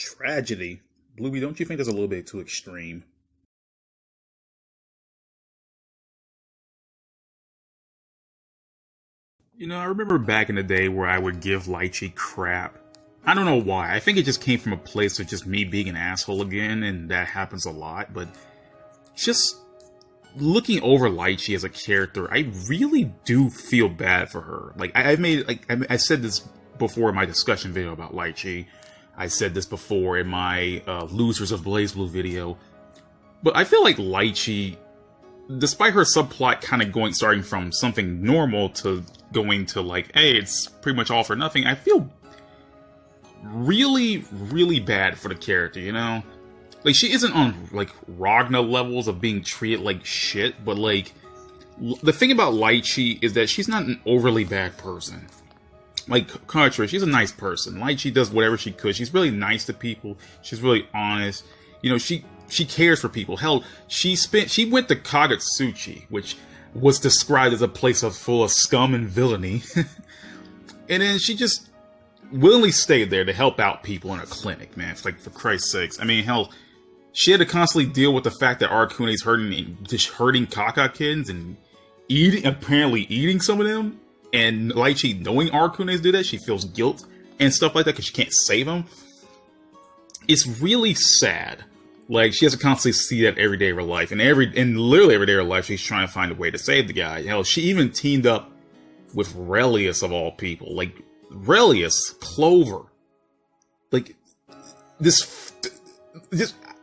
Tragedy. Bluey, don't you think that's a little bit too extreme? You know, I remember back in the day where I would give Litchi crap. I don't know why. I think it just came from a place of just me being an asshole again, and that happens a lot, but just looking over Litchi as a character, I really do feel bad for her. Like, I said this before in my discussion video about Litchi. I said this before in my Losers of BlazBlue video. But I feel like Litchi, despite her subplot kind of starting from something normal to going to like, hey, it's pretty much all for nothing, I feel really, really bad for the character, you know? Like, she isn't on, like, Ragna levels of being treated like shit, but, like, the thing about Litchi is that she's not an overly bad person. Like, contrary, she's a nice person. Litchi does whatever she could. She's really nice to people. She's really honest. You know, she cares for people. Hell, she went to Kaizouwar, which was described as a place full of scum and villainy. And then she just willingly stayed there to help out people in a clinic, man. It's like, for Christ's sakes. I mean, hell, she had to constantly deal with the fact that Arcune's hurting Kaka kids and apparently eating some of them. And Litchi, knowing Arcunes do that, she feels guilt and stuff like that because she can't save them. It's really sad. Like, she has to constantly see that every day of her life. And literally every day of her life, she's trying to find a way to save the guy. Hell, she even teamed up with Relius of all people. Like, Relius, Clover. Like,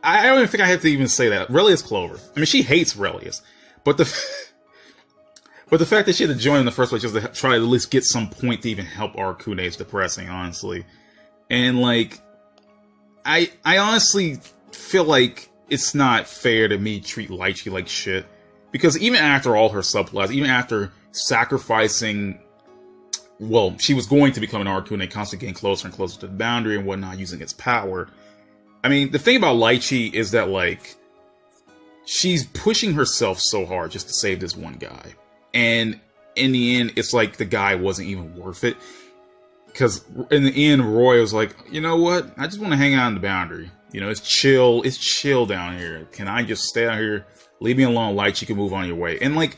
I don't even think I have to even say that. Relius Clover. I mean, she hates Relius. But the fact that she had to join in the first place just to try to at least get some point to even help Arcune is depressing, honestly. And, like, I honestly feel like it's not fair to me treat Litchi like shit. Because even after all her subplots, even after sacrificing, well, she was going to become an Arcune, constantly getting closer and closer to the boundary and whatnot, using its power. I mean, the thing about Litchi is that, like, she's pushing herself so hard just to save this one guy. And in the end, it's like the guy wasn't even worth it. Because in the end, Roy was like, you know what? I just want to hang out on the boundary. You know, it's chill. It's chill down here. Can I just stay out here? Leave me alone, Litchi. You can move on your way. And, like,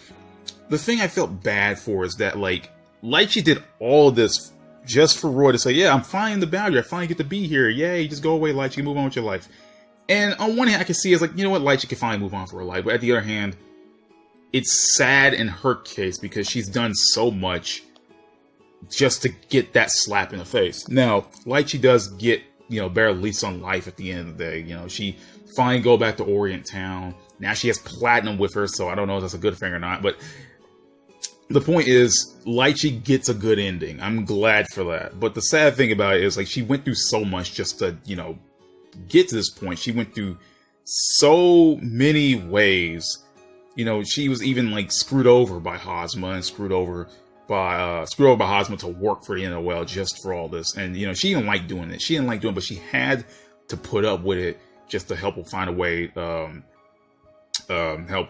the thing I felt bad for is that, like, Litchi did all this just for Roy to say, yeah, I'm fine in the boundary. I finally get to be here. Yay, just go away, Litchi. Move on with your life. And on one hand, I can see it's like, you know what? Litchi can finally move on for her life. But at the other hand, it's sad in her case because she's done so much just to get that slap in the face. Now, Litchi does get, you know, better lease on life at the end of the day. You know, she finally go back to Orient Town. Now she has Platinum with her, so I don't know if that's a good thing or not. But the point is, Litchi gets a good ending. I'm glad for that. But the sad thing about it is, like, she went through so much just to, you know, get to this point. She went through so many ways. You know, she was even, like, screwed over by Hosma and screwed over by Hosma to work for the NOL just for all this. And, you know, she didn't like doing it. She didn't like doing it, but she had to put up with it just to help her find a way, help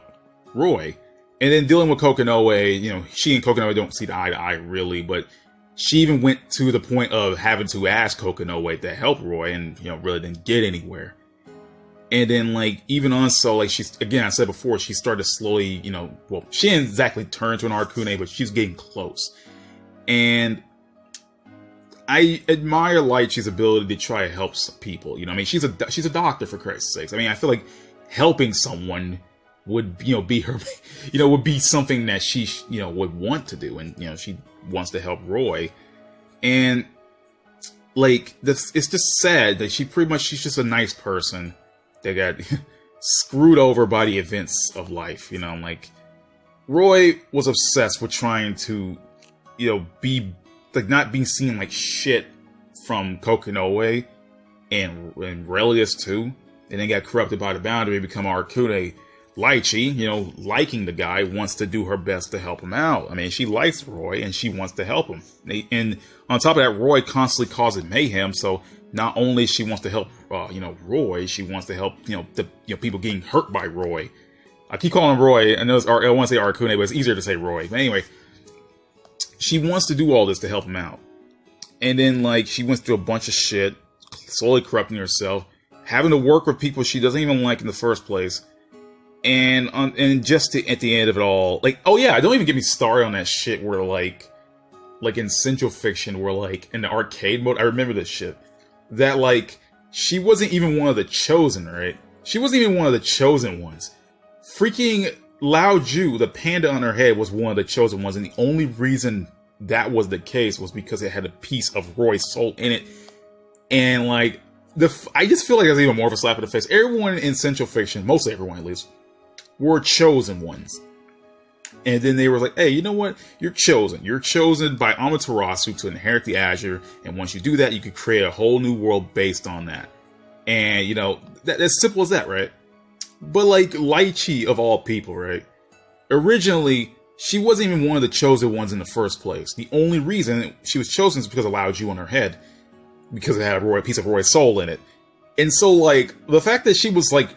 Roy. And then dealing with Kokonoe, you know, she and Kokonoe don't see eye to eye, really, but she even went to the point of having to ask Kokonoe to help Roy and, you know, really didn't get anywhere. And then, like, even also, like, she's, again, I said before, she started slowly, you know, well, she didn't exactly turn to an Arcune, but she's getting close. And I admire Litchi's ability to try to help people, you know, I mean, she's a doctor, for Christ's sakes. I mean, I feel like helping someone would, you know, be her, you know, would be something that she, you know, would want to do. And, you know, she wants to help Roy. And, like, it's just sad that she's just a nice person that got screwed over by the events of life, you know, like, Roy was obsessed with trying to, you know, be, like, not being seen like shit from Kokonoe and Relius too, and then got corrupted by the boundary and become Arcune. Litchi, you know, liking the guy, wants to do her best to help him out. I mean, she likes Roy and she wants to help him. And on top of that, Roy constantly causes mayhem, so not only she wants to help, you know, Roy, she wants to help, you know, people getting hurt by Roy. I keep calling him Roy. I know I want to say Arcune, but it's easier to say Roy. But anyway, she wants to do all this to help him out. And then, like, she went through a bunch of shit, slowly corrupting herself, having to work with people she doesn't even like in the first place. And just at the end of it all, like, oh yeah, don't even get me started on that shit where like in Central Fiction, where like in the arcade mode, I remember this shit, that like she wasn't even one of the chosen, right? She wasn't even one of the chosen ones. Freaking Lao Ju, the panda on her head, was one of the chosen ones, and the only reason that was the case was because it had a piece of Roy's soul in it. And like I just feel like there's even more of a slap in the face. Everyone in Central Fiction, mostly everyone at least, were chosen ones. And then they were like, hey, you know what? You're chosen. You're chosen by Amaterasu to inherit the Azure. And once you do that, you could create a whole new world based on that. And, you know, that's simple as that, right? But like Litchi, of all people, right? Originally, she wasn't even one of the chosen ones in the first place. The only reason she was chosen is because it allowed you on her head. Because it had a piece of Roy's soul in it. And so, like, the fact that she was, like,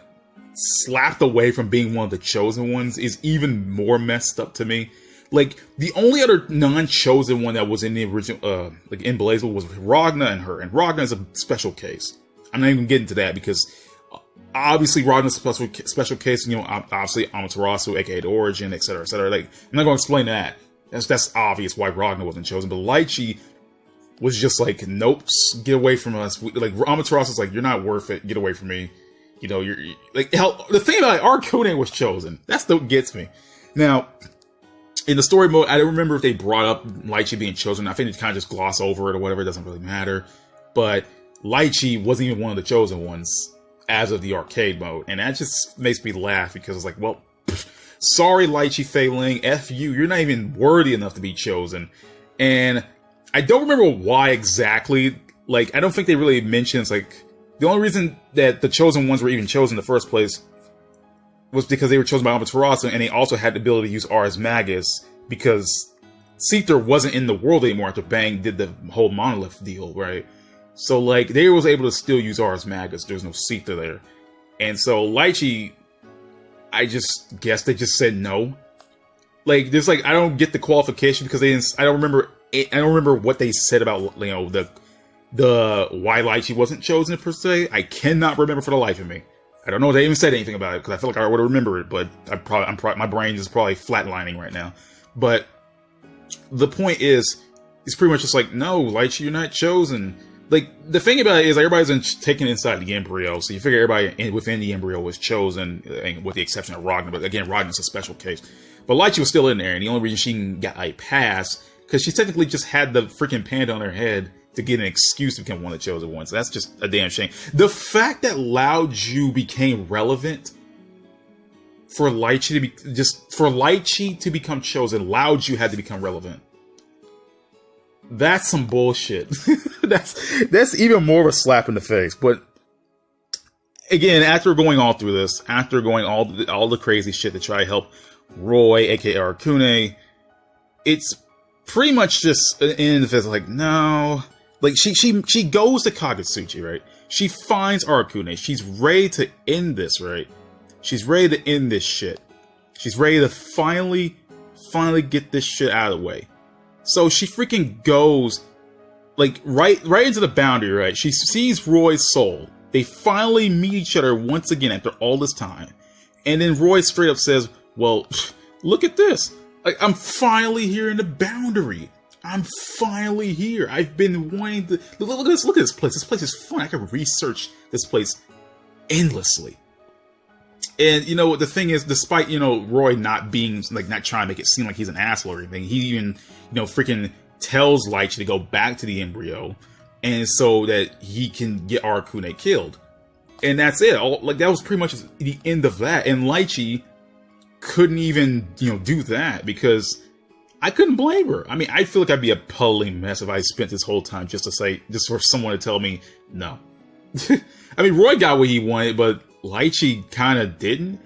slapped away from being one of the chosen ones is even more messed up to me. Like, the only other non-chosen one that was in the original, like in BlazBlue was Ragna and her. And Ragna is a special case. I'm not even getting to that because obviously Ragna's a special case. You know, obviously Amaterasu, aka the Origin, etc., etc. Like, I'm not going to explain that. That's obvious why Ragna wasn't chosen. But Litchi was just like, nope, get away from us. Like, Amaterasu's like, you're not worth it. Get away from me. You know, you're like, hell, the thing about it, Arcune was chosen. That's what gets me. Now, in the story mode, I don't remember if they brought up Litchi being chosen. I think they kind of just gloss over it or whatever. It doesn't really matter. But Litchi wasn't even one of the chosen ones as of the arcade mode. And that just makes me laugh because it's like, well, sorry, Litchi Faye-Ling, F you. You're not even worthy enough to be chosen. And I don't remember why exactly. Like, I don't think they really mentioned, it's like, the only reason that the chosen ones were even chosen in the first place was because they were chosen by Amaterasu, and they also had the ability to use Ars Magus, because Seether wasn't in the world anymore after Bang did the whole Monolith deal, right? So, like, they was able to still use Ars Magus. There's no Seether there. And so, Litchi, I just guess they just said no. Like, there's like, I don't get the qualification because they didn't, I don't remember what they said about, you know, the why Litchi wasn't chosen per se. I cannot remember for the life of me. I don't know if they even said anything about it because I feel like I would have remembered it, but my brain is probably flatlining right now. But the point is, it's pretty much just like, no, Litchi, you're not chosen. Like, the thing about it is, like, everybody's taken inside the embryo, so you figure everybody within the embryo was chosen, with the exception of Ragna. But again, Ragna's a special case. But Litchi was still in there, and the only reason she got a pass because she technically just had the freaking panda on her head to get an excuse to become one of the chosen ones. So that's just a damn shame. The fact that Lao Ju became relevant for Litchi to become chosen, Lao Ju had to become relevant. That's some bullshit. that's even more of a slap in the face. But again, after going all through this, after going all the crazy shit to try to help Roy, aka Arcune, it's pretty much just an end of it. Like, no. Like, she goes to Kagutsuchi, right? She finds Arcune. She's ready to end this, right? She's ready to end this shit. She's ready to finally get this shit out of the way. So she freaking goes, like, right into the boundary, right? She sees Roy's soul. They finally meet each other once again after all this time. And then Roy straight up says, well, look at this. Like, I'm finally here in the boundary. I'm finally here. I've been wanting to... Look at this. Look at this place. This place is fun. I can research this place endlessly. And, you know, the thing is, despite, you know, Roy not being, like, not trying to make it seem like he's an asshole or anything, he even, you know, freaking tells Litchi to go back to the embryo, and so that he can get Arcune killed. And that's it. Like, that was pretty much the end of that. And Litchi couldn't even, you know, do that, because I couldn't blame her. I mean, I feel like I'd be a puddling mess if I spent this whole time just for someone to tell me no. I mean, Roy got what he wanted, but Litchi kind of didn't.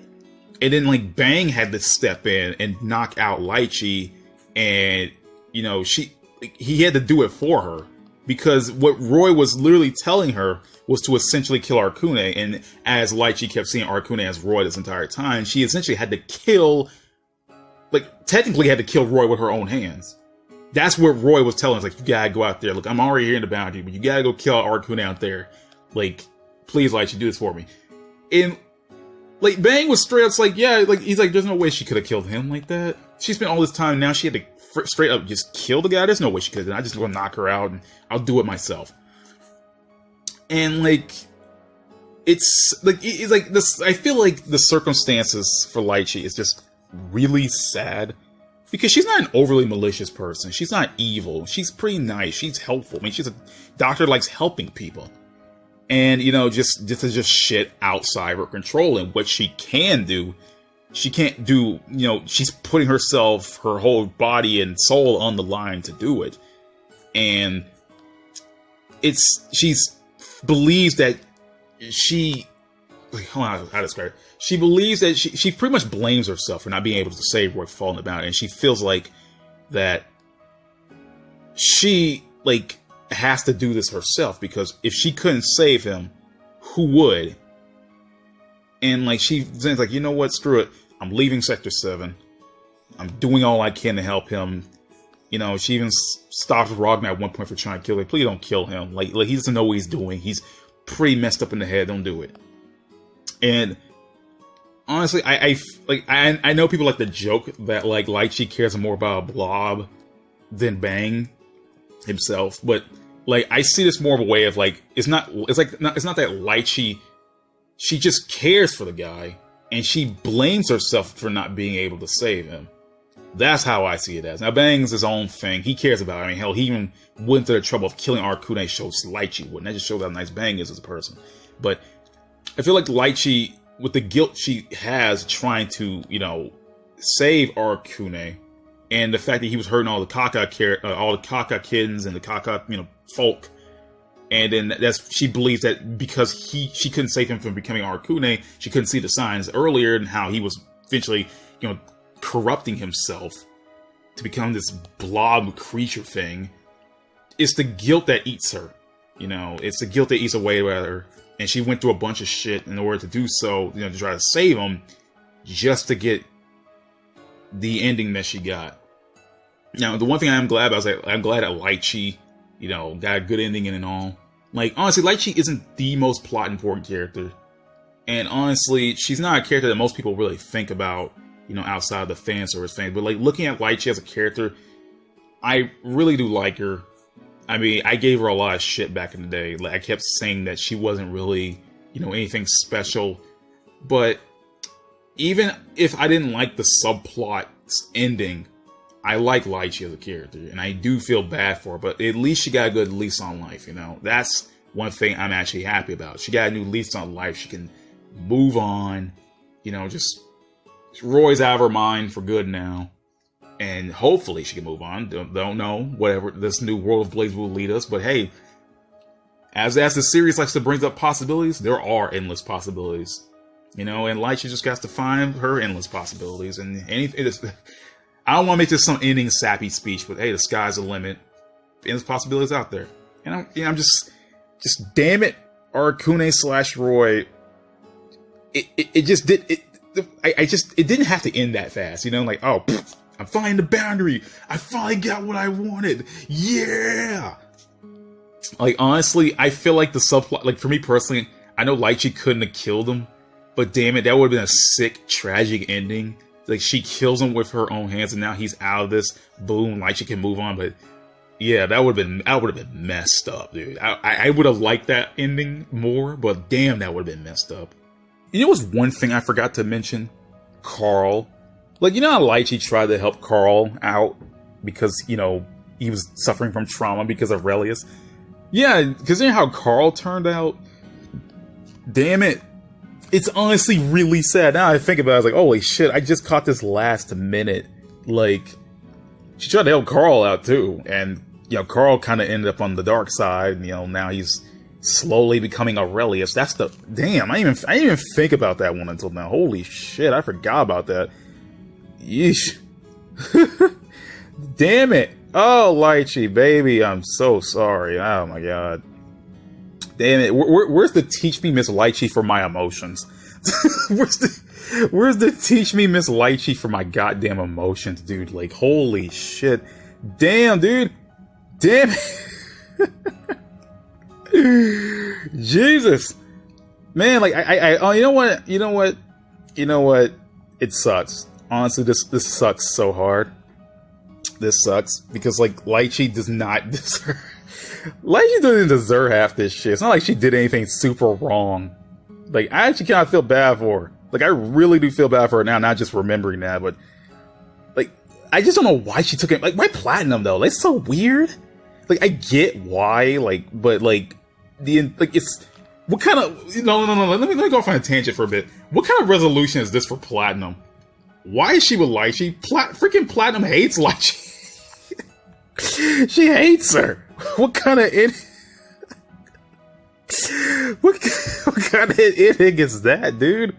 And then, like, Bang had to step in and knock out Litchi, and, you know, he had to do it for her, because what Roy was literally telling her was to essentially kill Arcune. And as Litchi kept seeing Arcune as Roy this entire time, she essentially had to kill, like, technically had to kill Roy with her own hands. That's what Roy was telling us. Like, you gotta go out there. Look, I'm already here in the boundary, but you gotta go kill Arcune out there. Like, please, Litchi, do this for me. And, like, Bang was straight up, it's like, yeah, like, he's like, there's no way she could have killed him like that. She spent all this time, now she had to straight up just kill the guy. There's no way she could have. I just want to knock her out, and I'll do it myself. And, like, it's like this. I feel like the circumstances for Litchi is just really sad because she's not an overly malicious person. She's not evil. She's pretty nice. She's helpful. I mean, she's a doctor that likes helping people, and you know, just shit outside her control. And what she can do, she can't do. You know, she's putting herself, her whole body and soul on the line to do it, and she's believes that. She, hold on, how to describe it. She believes that she pretty much blames herself for not being able to save Roy falling about, and she feels like that she like has to do this herself because if she couldn't save him, who would? And like she's like, you know what, screw it, I'm leaving Sector 7. I'm doing all I can to help him. You know, she even stops Ragnar at one point for trying to kill him. Please don't kill him. Like he doesn't know what he's doing. He's pretty messed up in the head. Don't do it. And honestly, I know people like to joke that like Litchi cares more about Blob than Bang himself, but like I see this more of a way of like it's not that Litchi, she just cares for the guy and she blames herself for not being able to save him. That's how I see it as. Now Bang's his own thing. He cares about it. I mean, hell, he even went to the trouble of killing Arcune shows Litchi wouldn't. That just shows how nice Bang is as a person. But I feel like Litchi, with the guilt she has trying to, you know, save Arcune, and the fact that he was hurting all the Kaka kids and the Kaka, you know, folk, and then she believes that because she couldn't save him from becoming Arcune, she couldn't see the signs earlier and how he was eventually, you know, corrupting himself to become this blob creature thing. It's the guilt that eats her, you know, it's the guilt that eats away at her, and she went through a bunch of shit in order to do so, you know, to try to save him, just to get the ending that she got. Now, the one thing I'm glad about is that I'm glad that Litchi, you know, got a good ending and all. Like, honestly, Litchi isn't the most plot important character, and honestly, she's not a character that most people really think about, you know, outside of the fan service thing. But like looking at Litchi as a character, I really do like her. I mean, I gave her a lot of shit back in the day. Like I kept saying that she wasn't really, you know, anything special. But even if I didn't like the subplot ending, I like Litchi as a character, and I do feel bad for her. But at least she got a good lease on life. You know, that's one thing I'm actually happy about. She got a new lease on life. She can move on. You know, just. Roy's out of her mind for good now, and hopefully she can move on. Don't know, whatever this new world of BlazBlue will lead us, but hey, as the series likes to bring up possibilities, there are endless possibilities, you know, and Litchi just got to find her endless possibilities, and anything. I don't want to make this some ending sappy speech, but hey, the sky's the limit. Endless possibilities out there, and I'm just damn it, Arcune / Roy. It just did it. It didn't have to end that fast, you know, like, oh, I'm finding the boundary. I finally got what I wanted. Yeah. Like, honestly, I feel like the subplot, like, for me personally, I know Litchi couldn't have killed him, but damn it, that would have been a sick, tragic ending. Like, she kills him with her own hands, and now he's out of this. Boom, Litchi can move on, but yeah, that would have been messed up, dude. I would have liked that ending more, but damn, that would have been messed up. You know what's one thing I forgot to mention? Carl. Like, you know how Litchi tried to help Carl out because, you know, he was suffering from trauma because of Relius? Yeah, because you know how Carl turned out? Damn it. It's honestly really sad. Now I think about it, I was like, holy shit, I just caught this last minute. Like, she tried to help Carl out too. And, you know, Carl kind of ended up on the dark side. You know, now he's slowly becoming Aurelius. That's the damn. I didn't even think about that one until now. Holy shit, I forgot about that. Yeesh. Damn it. Oh, Litchi, baby, I'm so sorry. Oh my god. Damn it. Where's the teach me Miss Litchi for my emotions? Where's the teach me Miss Litchi for my goddamn emotions, dude? Like, holy shit. Damn, dude. Damn it. Jesus, man, like oh, you know what? It sucks. Honestly, this sucks so hard. This sucks because like Litchi does not deserve. Litchi doesn't deserve half this shit. It's not like she did anything super wrong. Like I actually kind of feel bad for her. Like I really do feel bad for her now. Not just remembering that, but like I just don't know why she took it. Like why platinum though? Like, it's so weird. Like I get why. Like, but like it's what kind of no. Let me go off on a tangent for a bit. What kind of resolution is this for platinum? Why is she with Litchi? Freaking platinum hates Litchi. She hates her. What kind of what kind of idiot is that, dude?